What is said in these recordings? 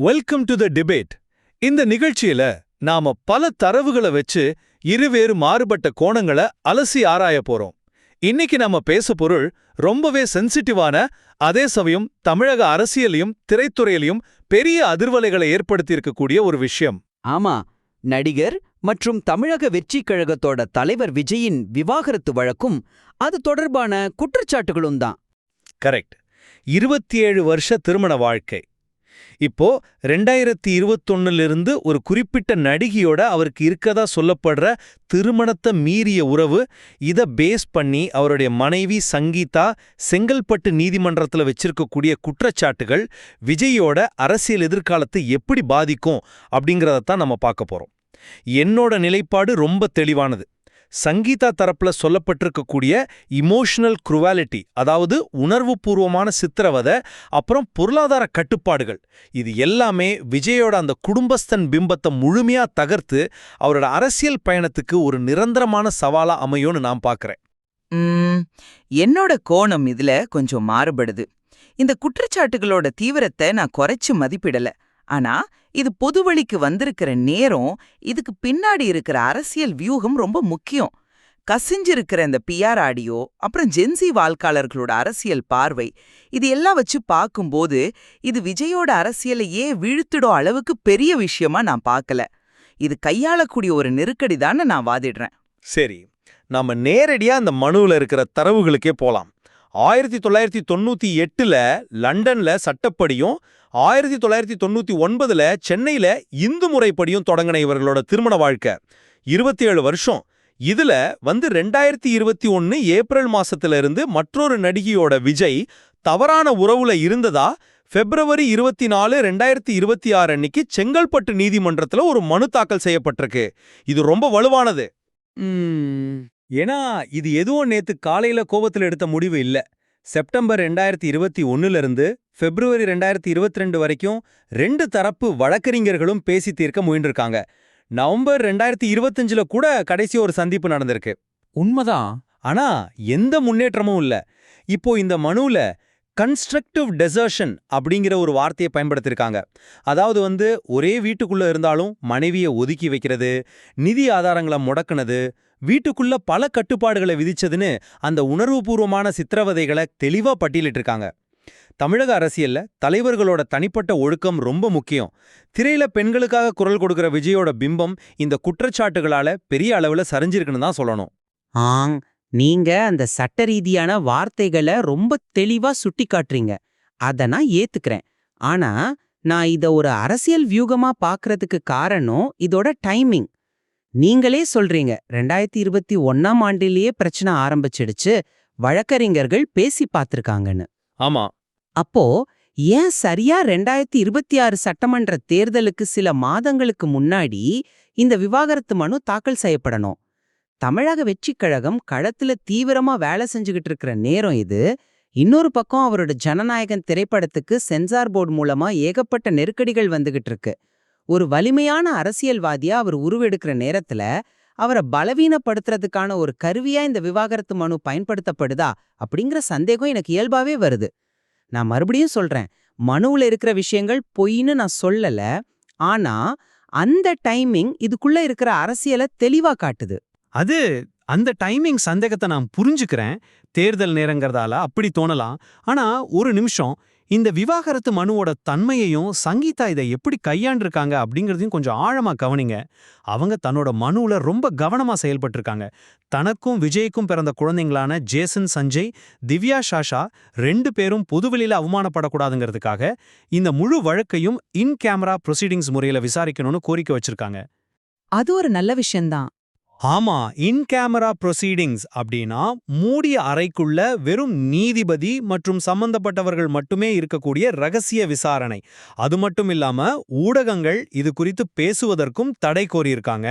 Welcome to the debate. இந்த நிகழ்ச்சியில நாம பல தரவுகளை வச்சு இருவேறு மாறுபட்ட கோணங்களை அலசி ஆராய போறோம். இன்னைக்கு நாம பேச பொருள் ரொம்பவே சென்சிட்டிவான, அதே சமயம் தமிழக அரசியலையும் திரைத்துறையிலையும் பெரிய அதிர்வலைகளை ஏற்படுத்தியிருக்கக்கூடிய ஒரு விஷயம். ஆமா, நடிகர் மற்றும் தமிழக வெற்றிக் கழகத்தோட தலைவர் விஜயின் விவாகரத்து வழக்கும் அது தொடர்பான குற்றச்சாட்டுகளும் தான். கரெக்ட். 27 வருஷ திருமண வாழ்க்கை. இப்போ 2021 ஒரு குறிப்பிட்ட நடிகையோட அவருக்கு இருக்கதா சொல்லப்படுற திருமணத்தை மீறிய உறவு, இத பேஸ் பண்ணி அவருடைய மனைவி சங்கீதா செங்கல்பட்டு நீதிமன்றத்தில் வச்சிருக்கக்கூடிய குற்றச்சாட்டுகள் விஜயோட அரசியல் எதிர்காலத்தை எப்படி பாதிக்கும் அப்படிங்கிறதான் நம்ம பார்க்க போறோம். என்னோட நிலைப்பாடு ரொம்ப தெளிவானது. சங்கீதா தரப்புல சொல்லப்பட்டிருக்கக்கூடிய இமோஷனல் குரூவாலிட்டி, அதாவது உணர்வுபூர்வமான சித்திரவதை, அப்புறம் பொருளாதார கட்டுப்பாடுகள், இது எல்லாமே விஜயோட அந்த குடும்பஸ்தன் பிம்பத்தை முழுமையா தகர்த்து அவரோட அரசியல் பயணத்துக்கு ஒரு நிரந்தரமான சவாலா அமையும்னு நான் பார்க்கறேன். என்னோட கோணம் இதுல கொஞ்சம் மாறுபடுது. இந்த குற்றச்சாட்டுகளோட தீவிரத்தை நான் குறைச்சு மதிப்பிடல. ஆனா இது பொதுவழிக்கு வந்திருக்கிற நேரம், இதுக்கு பின்னாடி இருக்கிற அரசியல் வியூகம் ரொம்ப முக்கியம். கசிஞ்சிருக்கிற இந்த பிஆர் ஆடியோ, அப்புறம் ஜென்சி வாழ்க்கையாளர்களோட அரசியல் பார்வை, இது எல்லாம் வச்சு பார்க்கும்போது இது விஜயோட அரசியலை வீழ்த்திடும் அளவுக்கு பெரிய விஷயமா நான் பார்க்கல. இது கையாளக்கூடிய ஒரு நெருக்கடி தான் நான் வாதிடுறேன். சரி, நாம நேரடியா அந்த மனுவில் இருக்கிற தரவுகளுக்கே போலாம். 1998 லண்டன்ல சட்டப்படியும் 1999 சென்னையில இந்து முறைப்படியும் தொடங்கின இவர்களோட திருமண வாழ்க்கை 27 வருஷம். இதுல 2021 ஏப்ரல் மாசத்துல இருந்து மற்றொரு நடிகையோட விஜய் தவறான உறவுல இருந்ததா February 24, 2026 அன்னைக்கு செங்கல்பட்டு நீதிமன்றத்துல ஒரு மனு தாக்கல் செய்யப்பட்டிருக்கு. இது ரொம்ப வலுவானது. ஏன்னா இது எதுவும் நேத்து காலையில கோபத்தில் எடுத்த முடிவு இல்ல. செப்டம்பர் 2021 இருந்து February 2022 வரைக்கும் 2 தரப்பு வழக்கறிஞர்களும் பேசி தீர்க்க முயன்றிருக்காங்க. நவம்பர் 2025 கூட கடைசி ஒரு சந்திப்பு நடந்திருக்கு. உண்மைதான். ஆனா எந்த முன்னேற்றமும் இல்ல. இப்போ இந்த மனுல கன்ஸ்ட்ரக்டிவ் டெசர்ஷன் அப்படிங்கிற ஒரு வார்த்தையை பயன்படுத்திருக்காங்க. அதாவது ஒரே வீட்டுக்குள்ள இருந்தாலும் மனைவியை ஒதுக்கி வைக்கிறது, நிதி ஆதாரங்களை முடக்குனது, வீட்டுக்குள்ள பல கட்டுப்பாடுகளை விதிச்சதுன்னு அந்த உணர்வுபூர்வமான சித்திரவதைகளை தெளிவா பட்டியலிட்டிருக்காங்க. தமிழக அரசியல்ல தலைவர்களோட தனிப்பட்ட ஒழுக்கம் ரொம்ப முக்கியம். திரையில பெண்களுக்காக குரல் கொடுக்கிற விஜயோட பிம்பம் இந்த குற்றச்சாட்டுகளால பெரிய அளவுல சரிஞ்சிருக்குன்னு தான் சொல்லணும். நீங்க அந்த சட்ட ரீதியான வார்த்தைகளை ரொம்ப தெளிவா சுட்டி காட்டுறீங்க. அத நான் ஏத்துக்கிறேன். ஆனா நான் இத ஒரு அரசியல் வியூகமா பாக்குறதுக்கு காரணம் இதோட டைமிங். நீங்களே சொல்றீங்க 2021 ஆண்டிலேயே பிரச்சனை ஆரம்பிச்சிடுச்சு, வழக்கறிஞர்கள் பேசி பார்த்திருக்காங்கன்னு. ஆமா. அப்போ ஏன் சரியா 2026 சட்டமன்ற தேர்தலுக்கு சில மாதங்களுக்கு முன்னாடி இந்த விவாகரத்து மனு தாக்கல் செய்யப்படணும்? தமிழக வெற்றிக் கழகம் களத்துல தீவிரமா வேலை செஞ்சுகிட்டு இருக்கிற நேரம் இது. இன்னொரு பக்கம் அவரோட ஜனநாயகன் திரைப்படத்துக்கு சென்சார் போர்டு மூலமா ஏகப்பட்ட நெருக்கடிகள் வந்துகிட்டு இருக்கு. ஒரு வலிமையான அரசியல்வாதியா அவர் உருவெடுக்கிற நேரத்துல அவரை பலவீனப்படுத்துறதுக்கான ஒரு கருவியா இந்த விவாகரத்து மனு பயன்படுத்தப்படுதா அப்படிங்கிற சந்தேகம் எனக்கு இயல்பாவே வருது. நான் மறுபடியும் சொல்றேன், மனுவுல இருக்கிற விஷயங்கள் பொய்ன்னு நான் சொல்லல. ஆனா அந்த டைமிங் இதுக்குள்ள இருக்கிற அரசியலை தெளிவா காட்டுது. அந்த டைமிங் சந்தேகத்தை நான் புரிஞ்சுக்கிறேன். தேர்தல் நேரங்கிறதால அப்படி தோணலாம். ஆனா ஒரு நிமிஷம், இந்த விவாகரத்து மனுவோட தன்மையையும் சங்கீதா இதை எப்படி கையாண்டிருக்காங்க அப்படிங்கிறதையும் கொஞ்சம் ஆழமா கவனிங்க. அவங்க தன்னோட மனுவுல ரொம்ப கவனமா செயல்பட்டிருக்காங்க. தனக்கும் விஜய்க்கும் பிறந்த குழந்தைங்களான ஜேசன் சஞ்சய், திவ்யா சாஷா 2 பேரும் பொதுவெளியில அவமானப்படக்கூடாதுங்கிறதுக்காக இந்த முழு வழக்கையும் இன் கேமரா ப்ரொசீடிங்ஸ் முறையில விசாரிக்கணும்னு கோரிக்கை வச்சிருக்காங்க. அது ஒரு நல்ல விஷயம்தான். ஆமா, இன் கேமரா ப்ரொசீடிங்ஸ் அப்படின்னா மூடிய அறைக்குள்ள வெறும் நீதிபதி மற்றும் சம்பந்தப்பட்டவர்கள் மட்டுமே இருக்கக்கூடிய ரகசிய விசாரணை. அது மட்டும் இல்லாம ஊடகங்கள் இது குறித்து பேசுவதற்கும் தடை கோரியிருக்காங்க.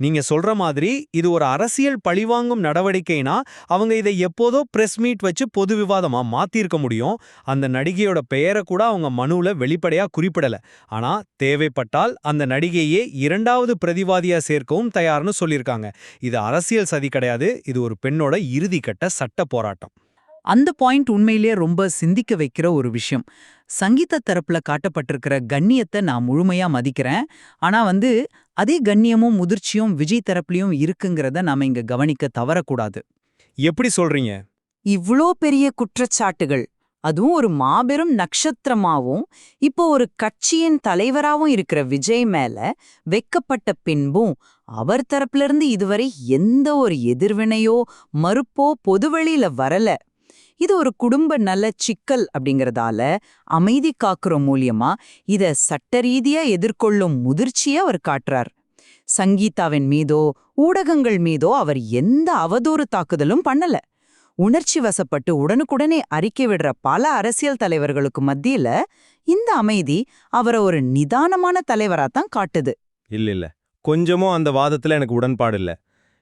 நீங்க சொல்ற மாதிரி இது ஒரு அரசியல் பழிவாங்கும் நடவடிக்கைனா அவங்க இதை எப்போதோ பிரஸ் மீட் வச்சு பொது விவாதமா மாத்திருக்க முடியும். அந்த நடிகையோட பெயரை கூட அவங்க மனுவுல வெளிப்படையா குறிப்பிடல. ஆனா தேவைப்பட்டால் அந்த நடிகையே 2வது பிரதிவாதியா சேர்க்கவும் தயார்னு சொல்லியிருக்காங்க. இது அரசியல் சதி கிடையாது, இது ஒரு பெண்ணோட இறுதிக்கட்ட சட்ட போராட்டம். அந்த பாயிண்ட் உண்மையிலேயே ரொம்ப சிந்திக்க வைக்கிற ஒரு விஷயம். சங்கீதா தரப்புல காட்டப்பட்டிருக்கிற கண்ணியத்தை நான் முழுமையா மதிக்கிறேன். ஆனா அதே கண்ணியமும் முதிர்ச்சியும் விஜய் தரப்புலயும் இருக்குங்கிறத நாம இங்க கவனிக்க தவறக்கூடாது. எப்படி சொல்றீங்க? இவ்ளோ பெரிய குற்றச்சாட்டுகள், அதுவும் ஒரு மாபெரும் நட்சத்திரமாவும் இப்போ ஒரு கட்சியின் தலைவராவும் இருக்கிற விஜய் மேல வைக்கப்பட்ட பின்பும் அவர் தரப்பிலிருந்து இதுவரை எந்த ஒரு எதிர்வினையோ மறுப்போ பொதுவெளியில வரல. இது ஒரு குடும்ப நல சிக்கல் அப்படிங்கறதால அமைதி காக்குற மூலியமா இத சட்டரீதியா எதிர்கொள்ளும் முதிர்ச்சியை அவர் காட்டுறார். சங்கீதாவின் மீதோ ஊடகங்கள் மீதோ அவர் எந்த அவதூறு தாக்குதலும் பண்ணல. உணர்ச்சி வசப்பட்டு உடனுக்குடனே அறிக்கை விடுற பல அரசியல் தலைவர்களுக்கு மத்தியில இந்த அமைதி அவரை ஒரு நிதானமான தலைவராத்தான் காட்டுது. இல்ல கொஞ்சமும் அந்த வாதத்துல எனக்கு உடன்பாடு இல்ல.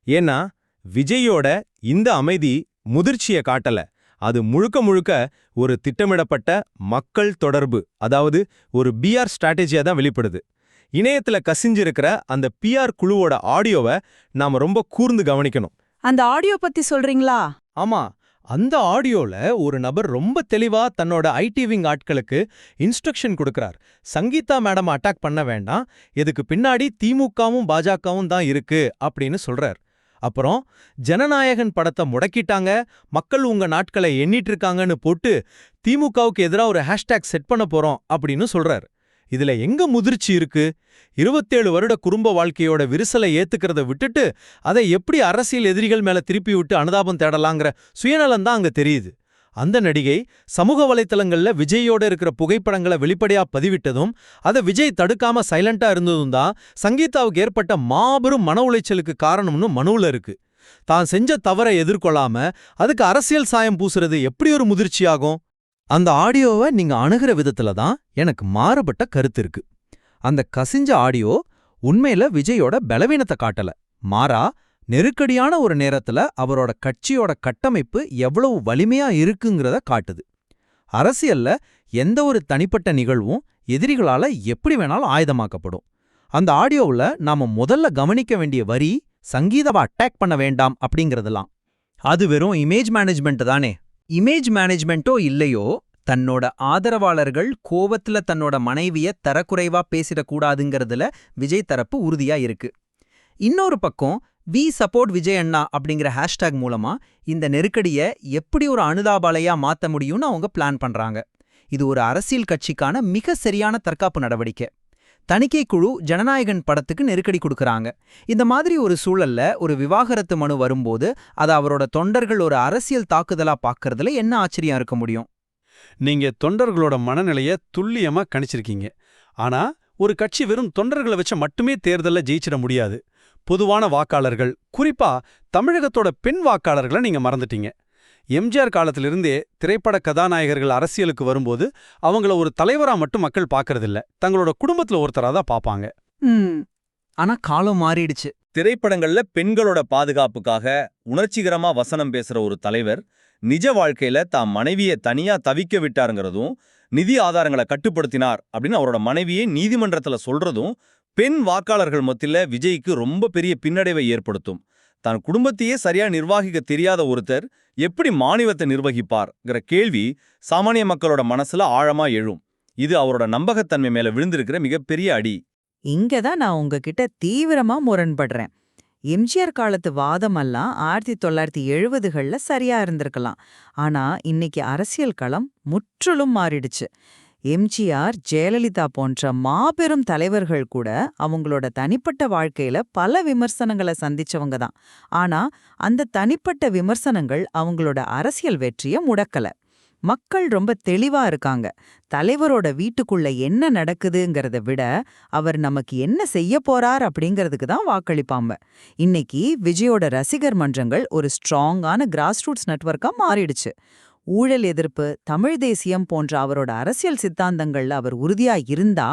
ஏன்னா விஜயோட இந்த அமைதி முதிர்ச்சியை காட்டல. அது முழுக்க முழுக்க ஒரு திட்டமிடப்பட்ட மக்கள் தொடர்பு, அதாவது ஒரு பிஆர் ஸ்ட்ராட்டஜியா தான் வெளிப்படுது. இணையத்துல கசிஞ்சிருக்கிற அந்த பிஆர் குழுவோட ஆடியோவை நாம ரொம்ப கூர்ந்து கவனிக்கணும். அந்த ஆடியோ பத்தி சொல்றீங்களா? ஆமா, அந்த ஆடியோல ஒரு நபர் ரொம்ப தெளிவா தன்னோட ஐடி விங் ஆட்களுக்கு இன்ஸ்ட்ரக்ஷன் கொடுக்கறார். சங்கீதா மேடம் அட்டாக் பண்ண வேண்டாம், இதுக்கு பின்னாடி திமுகவும் பாஜகவும் தான் இருக்கு அப்படின்னு சொல்றார். அப்புறம் ஜனநாயகன் படத்தை முடக்கிட்டாங்க, மக்கள் உங்க நாட்களை எண்ணிட்டு இருக்காங்கன்னு போட்டு திமுகவுக்கு எதிராக ஒரு ஹேஷ்டேக் செட் பண்ண போறோம் அப்படின்னு சொல்றார். இதுல எங்க முதிர்ச்சி இருக்கு? 27 வருட குடும்ப வாழ்க்கையோட விரிசலை ஏத்துக்கிறத விட்டுட்டு அதை எப்படி அரசியல் எதிரிகள் மேல திருப்பி விட்டு அனுதாபம் தேடலாங்கிற சுயநலம் தான் அங்க தெரியுது. அந்த நடிகை சமூக வலைத்தளங்கள்ல விஜயோட இருக்கிற புகைப்படங்களை வெளிப்படையா பதிவிட்டதும் அதை விஜய் தடுக்காம சைலண்டா இருந்ததும் தான் சங்கீதாவுக்கு ஏற்பட்ட மாபெரும் மன உளைச்சலுக்கு காரணம்னு மனுவுல இருக்கு. தான் செஞ்ச தவறை எதிர்கொள்ளாம அதுக்கு அரசியல் சாயம் பூசுறது எப்படி ஒரு முதிர்ச்சியாகும்? அந்த ஆடியோவை நீங்க அணுகிற விதத்துல தான் எனக்கு மாறுபட்ட கருத்து இருக்கு. அந்த கசிஞ்ச ஆடியோ உண்மையில விஜயோட பலவீனத்தை காட்டல, மாறா நெருக்கடியான ஒரு நேரத்துல அவரோட கட்சியோட கட்டமைப்பு எவ்வளவு வலிமையா இருக்குங்கிறத காட்டுது. அரசியல்ல எந்த ஒரு தனிப்பட்ட நிகழ்வும் எதிரிகளால எப்படி வேணாலும் ஆயுதமாக்கப்படும். அந்த ஆடியோவுல நாம முதல்ல கவனிக்க வேண்டிய வரி சங்கீதாவை அட்டாக் பண்ண வேண்டாம் அப்படிங்கறதெல்லாம். அது வெறும் இமேஜ் மேனேஜ்மெண்ட் தானே. இமேஜ் மேனேஜ்மெண்ட்டோ இல்லையோ, தன்னோட ஆதரவாளர்கள் கோவத்துல தன்னோட மனைவிய தரக்குறைவா பேசிடக்கூடாதுங்கிறதுல விஜய் தரப்பு உறுதியா இருக்கு. இன்னொரு பக்கம் வி சப்போர்ட் விஜய் அண்ணா அப்படிங்கிற ஹேஷ்டேக் மூலமா இந்த நெருக்கடியை எப்படி ஒரு அனுதாபாலையா மாத்த முடியும்னு அவங்க பிளான் பண்றாங்க. இது ஒரு அரசியல் கட்சிக்கான மிக சரியான தற்காப்பு நடவடிக்கை. தணிக்கை குழு ஜனநாயகன் படத்துக்கு நெருக்கடி கொடுக்கறாங்க. இந்த மாதிரி ஒரு சூழல்ல ஒரு விவாகரத்து மனு வரும்போது அது அவரோட தொண்டர்கள் ஒரு அரசியல் தாக்குதலா பார்க்கறதுல என்ன ஆச்சரியம் இருக்க முடியும்? நீங்க தொண்டர்களோட மனநிலைய துல்லியமா கணிச்சிருக்கீங்க. ஆனா ஒரு கட்சி வெறும் தொண்டர்களை வச்ச மட்டுமே தேர்தல்ல ஜெயிச்சிட முடியாது. பொதுவான வாக்காளர்கள், குறிப்பா தமிழகத்தோட பெண் வாக்காளர்களை நீங்க மறந்துட்டீங்க. எம்ஜிஆர் காலத்திலிருந்தே திரைப்பட கதாநாயகர்கள் அரசியலுக்கு வரும்போது அவங்கள ஒரு தலைவரா மட்டும் மக்கள் பார்க்கறதில்ல, தங்களோட குடும்பத்துல ஒருத்தரா தான் பார்ப்பாங்க. ஆனா காலம் மாறிடுச்சு. திரைப்படங்கள்ல பெண்களோட பாதுகாப்புக்காக உணர்ச்சிகரமா வசனம் பேசுற ஒரு தலைவர் நிஜ வாழ்க்கையில தான் மனைவியை தனியா தவிக்க விட்டாருங்கிறதும், நிதி ஆதாரங்களை கட்டுப்படுத்தினார் அப்படின்னு அவரோட மனைவியை நீதிமன்றத்துல சொல்றதும் பெண் வாக்காளர்கள் மத்தியில விஜய்க்கு ரொம்ப பெரிய பின்னடைவை ஏற்படுத்தும். தான் குடும்பத்தையே சரியா நிர்வாகிக்க தெரியாத ஒருத்தர் எப்படி மாநிலத்தை நிர்வகிப்பார்ங்கிற கேள்வி சாமானிய மக்களோட மனசுல ஆழமா எழும். இது அவரோட நம்பகத்தன்மை மேல விழுந்திருக்கிற மிகப்பெரிய அடி. இங்கதான் நான் உங்ககிட்ட தீவிரமா முரண்படுறேன். எம்ஜிஆர் காலத்து வாதமெல்லாம் 1970கள்ல சரியா இருந்திருக்கலாம். ஆனா இன்னைக்கு அரசியல் களம் முற்றிலும் மாறிடுச்சு. எம்ஜிஆர், ஜெயலலிதா போன்ற மாபெரும் தலைவர்கள் கூட அவங்களோட தனிப்பட்ட வாழ்க்கையில பல விமர்சனங்களை சந்திச்சவங்க தான். ஆனா அந்த தனிப்பட்ட விமர்சனங்கள் அவங்களோட அரசியல் வெற்றியை முடக்கல. மக்கள் ரொம்ப தெளிவா இருக்காங்க. தலைவரோட வீட்டுக்குள்ள என்ன நடக்குதுங்கிறத விட அவர் நமக்கு என்ன செய்ய போறார் அப்படிங்கிறதுக்கு தான் வாக்களிப்பாங்க. இன்னைக்கு விஜயோட ரசிகர் மன்றங்கள் ஒரு ஸ்ட்ராங்கான கிராஸ் ரூட்ஸ் நெட்வொர்க்கா மாறிடுச்சு. ஊழல் எதிர்ப்பு, தமிழ் தேசியம் போன்ற அவரோட அரசியல் சித்தாந்தங்கள்ல அவர் உறுதியா இருந்தா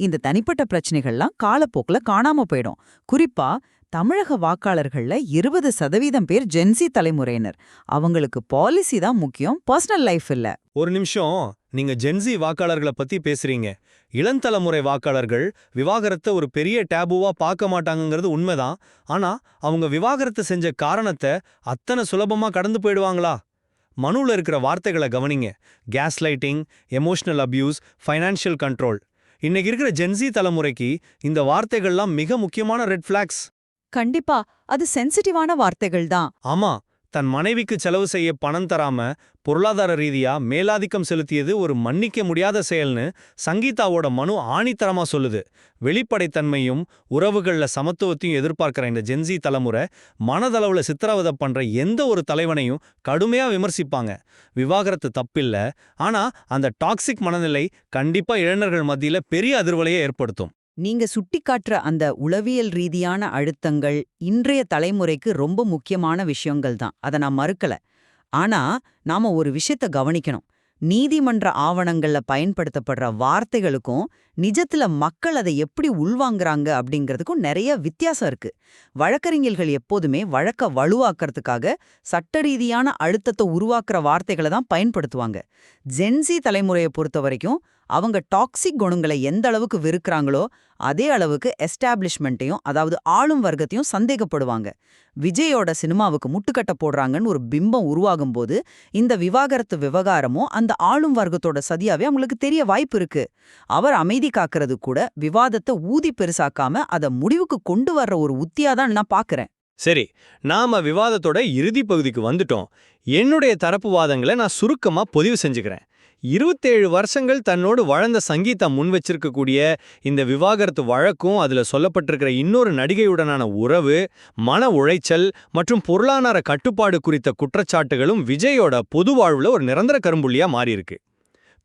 இந்த தனிப்பட்ட பிரச்சனைகள்லாம் காலப்போக்குல காணாம போயிடும். குறிப்பா தமிழக வாக்காளர்கள்ல 20% பேர் ஜென்சி தலைமுறையினர். அவங்களுக்கு பாலிசி தான் முக்கியம், பர்சனல் லைஃப் இல்ல. ஒரு நிமிஷம், நீங்க ஜென்சி வாக்காளர்களை பத்தி பேசுறீங்க. இளந்தலைமுறை வாக்காளர்கள் விவாகரத்தை ஒரு பெரிய டேபுவா பார்க்க மாட்டாங்கங்கிறது உண்மைதான். ஆனா அவங்க விவாகரத்து செஞ்ச காரணத்தை அத்தனை சுலபமா கடந்து போயிடுவாங்களா? மனுல இருக்கிற வார்த்தைகளை கவனிங்க. Case lighting, emotional abuse, financial control. இன்னைக்கு இருக்கிற ஜென்சி தலைமுறைக்கு இந்த வார்த்தைகள்லாம் மிக முக்கியமான ரெட் ஃபிளாக்ஸ். கண்டிப்பா அது சென்சிட்டிவான வார்த்தைகள் தான். ஆமா, தன் மனைவிக்கு செலவு செய்ய பணம் தராம பொருளாதார ரீதியா மேலாதிக்கம் செலுத்தியது ஒரு மன்னிக்க முடியாத செயல்னு சங்கீதாவோட மனு ஆணித்தரமா சொல்லுது. வெளிப்படைத்தன்மையும் உறவுகள்ல சமத்துவத்தையும் எதிர்பார்க்கிற இந்த ஜென்சி தலைமுறை மனதளவுல சித்திரவதை பண்ற எந்த ஒரு தலைவனையும் கடுமையா விமர்சிப்பாங்க. விவாகரத்து தப்பில்ல, ஆனா அந்த டாக்ஸிக் மனநிலை கண்டிப்பா இளைஞர்கள் மத்தியில பெரிய அதிர்வலையை ஏற்படுத்தும். நீங்க சுட்டிக்காட்டுற அந்த உளவியல் ரீதியான அழுத்தங்கள் இன்றைய தலைமுறைக்கு ரொம்ப முக்கியமான விஷயங்கள் தான், அதை நான் மறுக்கல. ஆனா நாம ஒரு விஷயத்த கவனிக்கணும். நீதிமன்ற ஆவணங்கள்ல பயன்படுத்தப்படுற வார்த்தைகளுக்கும் நிஜத்துல மக்கள் அதை எப்படி உள்வாங்குறாங்க அப்படிங்கிறதுக்கும் நிறைய வித்தியாசம் இருக்கு. வழக்கறிஞர்கள் எப்போதுமே வழக்க வலுவாக்குறதுக்காக சட்ட ரீதியான அழுத்தத்தை உருவாக்குற வார்த்தைகளை தான் பயன்படுத்துவாங்க. ஜென்சி தலைமுறையை பொறுத்த வரைக்கும் அவங்க டாக்ஸிக் குணங்களை எந்த அளவுக்கு வெறுக்கிறாங்களோ அதே அளவுக்கு எஸ்டாப்ளிஷ்மெண்ட்டையும், அதாவது ஆளும் வர்க்கத்தையும் சந்தேகப்படுவாங்க. விஜயோட சினிமாவுக்கு முட்டுக்கட்ட போடுறாங்கன்னு ஒரு பிம்பம் உருவாகும் போது இந்த விவாகரத்து விவகாரமும் அந்த ஆளும் வர்க்கத்தோட சதியாவே அவங்களுக்கு தெரிய வாய்ப்பு இருக்கு. அவர் அமைதி காக்கிறது கூட விவாதத்தை ஊதி பெருசாக்காம அதை முடிவுக்கு கொண்டு வர்ற ஒரு உத்தியாதான் நான் பாக்குறேன். சரி, நாம விவாதத்தோட இறுதி பகுதிக்கு வந்துட்டோம். என்னுடைய தரப்பு வாதங்களை நான் சுருக்கமா பதிவு செஞ்சுக்கிறேன். 27 வருஷங்கள் தன்னோடு வாழ்ந்த சங்கீதா முன் வச்சிருக்கக்கூடிய இந்த விவாகரத்து வழக்கும் அதுல சொல்லப்பட்டிருக்கிற இன்னொரு நடிகையுடனான உறவு, மன உளைச்சல் மற்றும் பொருளாதார கட்டுப்பாடு குறித்த குற்றச்சாட்டுகளும் விஜயோட பொது வாழ்வுல ஒரு நிரந்தர கரும்புள்ளியா மாறியிருக்கு.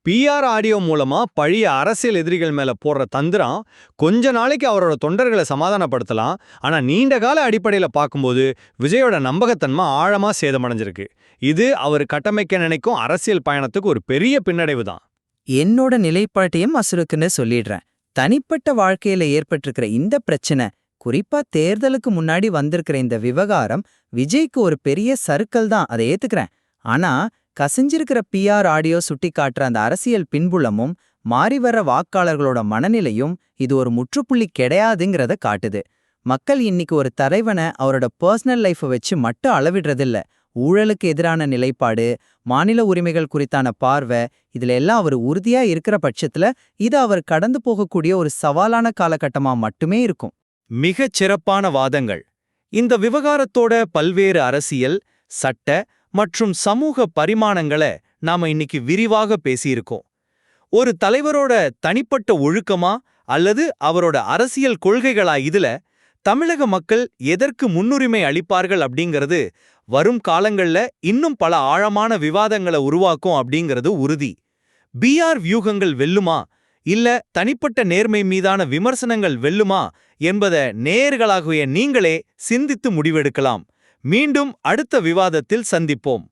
PR ஆடியோ மூலமா பழைய அரசியல் எதிரிகள் மேல போடுற தந்திரம் கொஞ்ச நாளைக்கு அவரோட தொண்டர்களை சமாதானப்படுத்தலாம். ஆனா நீண்ட கால அடிப்படையில பார்க்கும்போது விஜயோட நம்பகத்தன்மை ஆழமா சேதமடைஞ்சிருக்கு. இது அவர் கட்டமைக்க நினைக்கும் அரசியல் பயணத்துக்கு ஒரு பெரிய பின்னடைவு தான். என்னோட நிலைப்பாட்டையும் அசுருக்குன்னு சொல்லிடுறேன். தனிப்பட்ட வாழ்க்கையில ஏற்பட்டிருக்கிற இந்த பிரச்சனை, குறிப்பா தேர்தலுக்கு முன்னாடி வந்திருக்கிற இந்த விவகாரம் விஜய்க்கு ஒரு பெரிய சறுக்கல் தான், அதை ஏத்துக்கிறேன். ஆனா கசிஞ்சிருக்கிற PR ஆடியோ சுட்டி காட்டுற அந்த அரசியல் பின்புலமும் மாறிவர்ற வாக்காளர்களோட மனநிலையும் இது ஒரு முற்றுப்புள்ளி கிடையாதுங்கிறத காட்டுது. மக்கள் இன்னைக்கு ஒரு தலைவனை அவரோட பர்சனல் லைஃபை வச்சு மட்டும் அளவிடுறதில்ல. ஊழலுக்கு எதிரான நிலைப்பாடு, மாநில உரிமைகள் குறித்தான பார்வை, இதுல எல்லாம் அவர் உறுதியா இருக்கிற பட்சத்துல இது அவர் கடந்து போகக்கூடிய ஒரு சவாலான காலகட்டமா மட்டுமே இருக்கும். மிகச் சிறப்பான வாதங்கள். இந்த விவகாரத்தோட பல்வேறு அரசியல், சட்ட மற்றும் சமூக பரிமாணங்களை நாம இன்னைக்கு விரிவாக பேசியிருக்கோம். ஒரு தலைவரோட தனிப்பட்ட ஒழுக்கமா அல்லது அவரோட அரசியல் கொள்கைகளா இதுல தமிழக மக்கள் எதற்கு முன்னுரிமை அளிப்பார்கள் அப்படிங்கிறது வரும் காலங்கள்ல இன்னும் பல ஆழமான விவாதங்களை உருவாக்கும் அப்படிங்கிறது உறுதி. PR வியூகங்கள் வெல்லுமா இல்ல தனிப்பட்ட நேர்மை மீதான விமர்சனங்கள் வெல்லுமா என்பதை நேயர்களாகிய நீங்களே சிந்தித்து முடிவெடுக்கலாம். மீண்டும் அடுத்த விவாதத்தில் சந்திப்போம்.